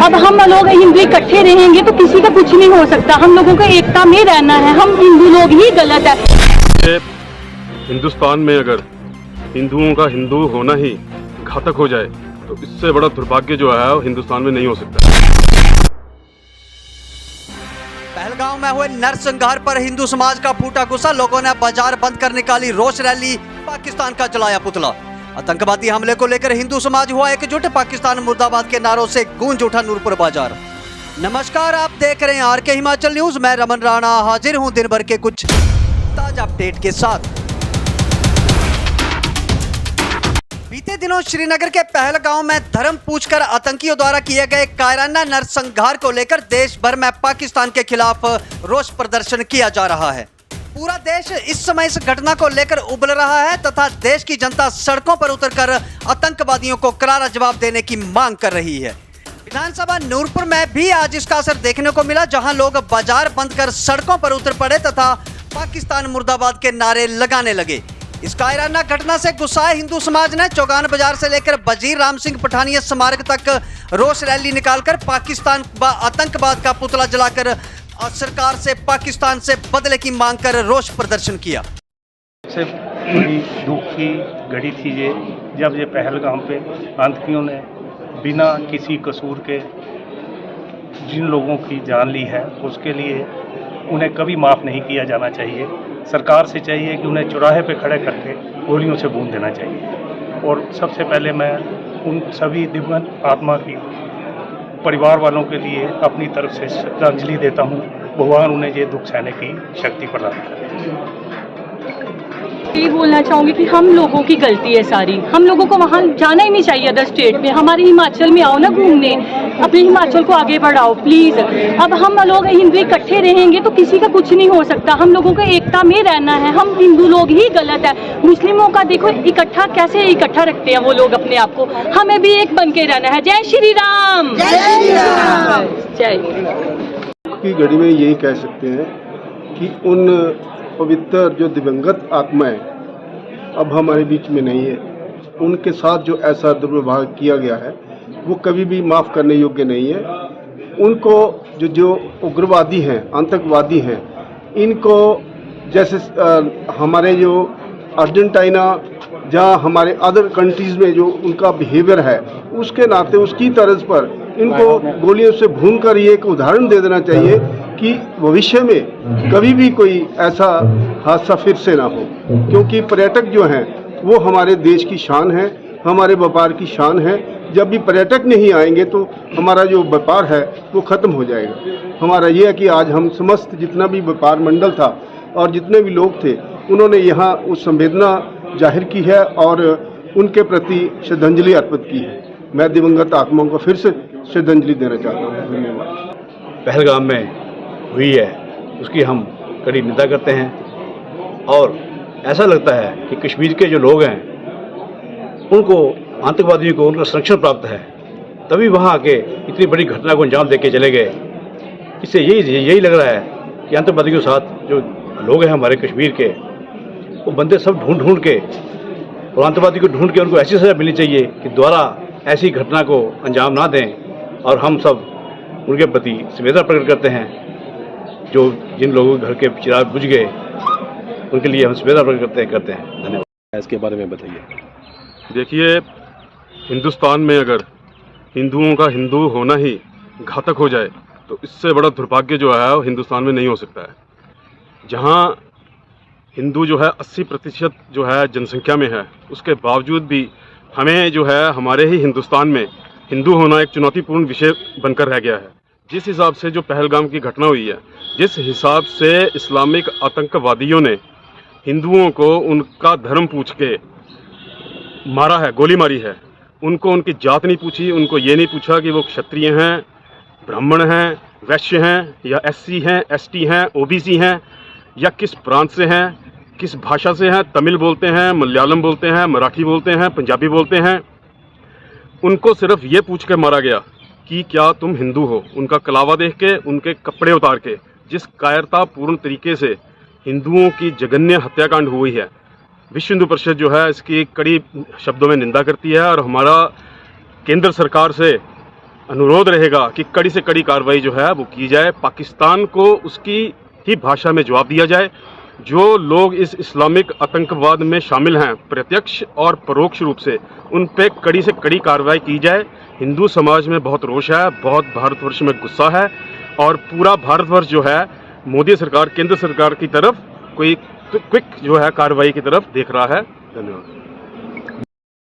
अब हम लोग हिंदू इकट्ठे रहेंगे तो किसी का कुछ नहीं हो सकता। हम लोगों को एकता में रहना है, हम हिंदू लोग ही गलत है। हिंदुस्तान में अगर हिंदुओं का हिंदू होना ही घातक हो जाए तो इससे बड़ा दुर्भाग्य जो है वो हिंदुस्तान में नहीं हो सकता। पहलगांव में हुए नरसंहार पर हिंदू समाज का फूटा गुस्सा, लोगों ने बाजार बंद कर निकाली रोष रैली, पाकिस्तान का जलाया पुतला। आतंकवादी हमले को लेकर हिंदू समाज हुआ एकजुट, पाकिस्तान मुर्दाबाद के नारों से गूंज उठा नूरपुर बाजार। नमस्कार, आप देख रहे हैं आरके हिमाचल न्यूज। मैं रमन राणा हाजिर हूं दिन भर के कुछ ताजा अपडेट के साथ। बीते दिनों श्रीनगर के पहलगांव में धर्म पूछकर आतंकियों द्वारा किए गए कायराना नरसंहार को लेकर देश भर में पाकिस्तान के खिलाफ रोष प्रदर्शन किया जा रहा है। पूरा देश इस समय इस घटना को लेकर उबल रहा है तथा देश की जनता सड़कों पर उतरकर आतंकवादियों को करारा जवाब देने की मांग कर रही है। विधानसभा नूरपुर में भी आज इसका असर देखने को मिला, जहां लोग बाजार बंद कर सड़कों पर उतर पड़े तथा पाकिस्तान मुर्दाबाद के नारे लगाने लगे। इस कायराना घटना से गुस्साए हिंदू समाज ने चौगान बाजार से लेकर वजीर राम सिंह पठानिया स्मारक तक रोष रैली निकालकर पाकिस्तान व आतंकवाद का पुतला जलाकर सरकार से पाकिस्तान से बदले की मांग कर रोष प्रदर्शन किया। सबसे बड़ी दुख की घड़ी थी ये, जब ये पहलगाम पे आतंकियों ने बिना किसी कसूर के जिन लोगों की जान ली है, उसके लिए उन्हें कभी माफ़ नहीं किया जाना चाहिए। सरकार से चाहिए कि उन्हें चौराहे पे खड़े करके गोलियों से भून देना चाहिए। और सबसे पहले मैं उन सभी दिवंगत आत्मा की परिवार वालों के लिए अपनी तरफ से श्रद्धांजलि देता हूँ। भगवान उन्हें ये दुख सहने की शक्ति प्रदान करें। ये बोलना चाहूंगी कि हम लोगों की गलती है सारी, हम लोगों को वहाँ जाना ही नहीं चाहिए अदर स्टेट में। हमारे हिमाचल में आओ ना घूमने, अपने हिमाचल को आगे बढ़ाओ प्लीज। अब हम लोग हिंदू इकट्ठे रहेंगे तो किसी का कुछ नहीं हो सकता। हम लोगों को एकता में रहना है, हम हिंदू लोग ही गलत है। मुस्लिमों का देखो इकट्ठा कैसे इकट्ठा रखते हैं वो लोग अपने आप को, हमें भी एक बन के रहना है। जय श्री राम, जय श्री राम, जय। की घड़ी में यही कह सकते हैं कि उन पवित्र जो दिवंगत आत्माएं अब हमारे बीच में नहीं है, उनके साथ जो ऐसा दुर्व्यवहार किया गया है वो कभी भी माफ़ करने योग्य नहीं है। उनको जो उग्रवादी हैं, आतंकवादी हैं, इनको जैसे हमारे जो अर्जेंटीना जहाँ हमारे अदर कंट्रीज़ में जो उनका बिहेवियर है, उसके नाते उसकी तर्ज पर इनको गोलियों से भून कर ये एक उदाहरण दे देना चाहिए कि भविष्य में कभी भी कोई ऐसा हादसा फिर से ना हो। क्योंकि पर्यटक जो हैं वो हमारे देश की शान है, हमारे व्यापार की शान है। जब भी पर्यटक नहीं आएंगे तो हमारा जो व्यापार है वो ख़त्म हो जाएगा। हमारा ये है कि आज हम समस्त जितना भी व्यापार मंडल था और जितने भी लोग थे, उन्होंने यहाँ उस संवेदना जाहिर की है और उनके प्रति श्रद्धांजलि अर्पित की है। मैं दिवंगत आत्माओं को फिर से श्रद्धांजलि देना चाहता हूँ। धन्यवाद। पहलगाम में हुई है उसकी हम कड़ी निंदा करते हैं और ऐसा लगता है कि कश्मीर के जो लोग हैं उनको, आतंकवादियों को उनका संरक्षण प्राप्त है, तभी वहाँ आके इतनी बड़ी घटना को अंजाम देके चले गए। इससे यही लग रहा है कि आतंकवादियों के साथ जो लोग हैं हमारे कश्मीर के, वो बंदे सब ढूंढ के और आतंकवादी को ढूंढ के उनको ऐसी सज़ा मिलनी चाहिए कि दोबारा ऐसी घटना को अंजाम ना दें। और हम सब उनके प्रति संवेदना प्रकट करते हैं। जो जिन लोगों के घर के चिराग बुझ गए उनके लिए हम संवेदना प्रकट करते हैं। धन्यवाद। इसके बारे में बताइए। देखिए, हिंदुस्तान में अगर हिंदुओं का हिंदू होना ही घातक हो जाए तो इससे बड़ा दुर्भाग्य जो है वो हिंदुस्तान में नहीं हो सकता है। जहाँ हिंदू जो है 80% जो है जनसंख्या में है, उसके बावजूद भी हमें जो है हमारे ही हिंदुस्तान में हिंदू होना एक चुनौतीपूर्ण विषय बनकर रह गया है। जिस हिसाब से जो पहलगाम की घटना हुई है, जिस हिसाब से इस्लामिक आतंकवादियों ने हिंदुओं को उनका धर्म पूछ के मारा है, गोली मारी है, उनको उनकी जात नहीं पूछी, उनको ये नहीं पूछा कि वो क्षत्रिय हैं, ब्राह्मण हैं, वैश्य हैं या SC हैं, ST हैं, OBC हैं या किस प्रांत से हैं, किस भाषा से हैं, तमिल बोलते हैं, मलयालम बोलते हैं, मराठी बोलते हैं, पंजाबी बोलते हैं। उनको सिर्फ ये पूछ के मारा गया कि क्या तुम हिंदू हो। उनका कलावा देख के, उनके कपड़े उतार के, जिस कायरतापूर्ण तरीके से हिंदुओं की जघन्य हत्याकांड हुई है, विश्व हिंदू परिषद जो है इसकी कड़ी शब्दों में निंदा करती है और हमारा केंद्र सरकार से अनुरोध रहेगा कि कड़ी से कड़ी कार्रवाई जो है वो की जाए, पाकिस्तान को उसकी ही भाषा में जवाब दिया जाए। जो लोग इस इस्लामिक आतंकवाद में शामिल हैं प्रत्यक्ष और परोक्ष रूप से, उन पे कड़ी से कड़ी कार्रवाई की जाए। हिंदू समाज में बहुत रोष है, बहुत भारतवर्ष में गुस्सा है और पूरा भारतवर्ष जो है मोदी सरकार, केंद्र सरकार की तरफ कोई क्विक जो है कार्रवाई की तरफ देख रहा है। धन्यवाद।